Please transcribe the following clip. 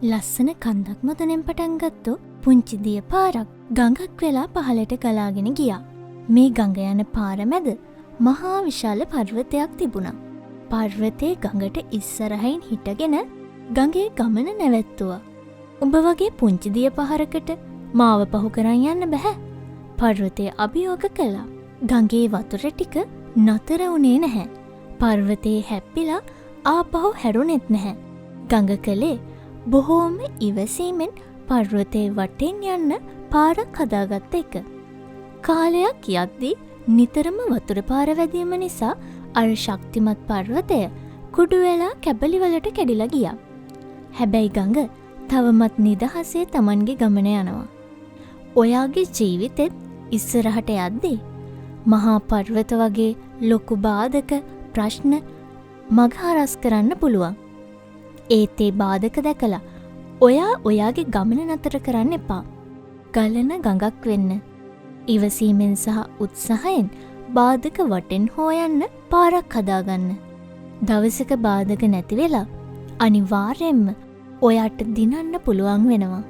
ලස්සන කන්දක් මුදුනෙන් පටන් ගත්තු පුංචි දිය පාරක් ගඟක් වෙලා පහළට ගලාගෙන ගියා. මේ ගඟ යන පාර මැද මහා විශාල පර්වතයක් තිබුණා. පර්වතේ ගඟට ඉස්සරහින් හිටගෙන ගඟේ ගමන නැවැත්තුවා. උඹ වගේ පුංචි දිය පහරකට මාව පහු කරන් යන්න බෑ. පර්වතය අභියෝග කළා. ගඟේ වතුර ටික නතර වුණේ නැහැ. පර්වතේ හැප්පිලා ආපහු හැරුණෙත් නැහැ. ගඟ කලේ බොහෝම ඉවසීමෙන් පර්වතේ වටෙන් යන්න පාරක් හදාගත්ත එක. කාලයක් යද්දී නිතරම වතුර පාර වැදීම නිසා අර ශක්තිමත් පර්වතය කුඩු වෙලා කැබලිවලට කැඩිලා ගියා. හැබැයි ගඟ තවමත් නිදහසේ Tamanගේ ගමන යනවා. ඔයාගේ ජීවිතෙත් ඉස්සරහට යද්දී මහා පර්වත වගේ ලොකු බාධක ප්‍රශ්න මග හරස් කරන්න පුළුවන්. ඒත් ඒ බාධක දැකලා ඔයා ඔයාගේ ගමන නතර කරන්න එපා. ගලන ගඟක් වෙන්න. ඉවසීමෙන් සහ උත්සාහයෙන් බාධක වටෙන් හොයන්න පාරක් හදාගන්න. දවසක බාධක නැති වෙලා අනිවාර්යෙන්ම ඔයාට දිනන්න පුළුවන් වෙනවා.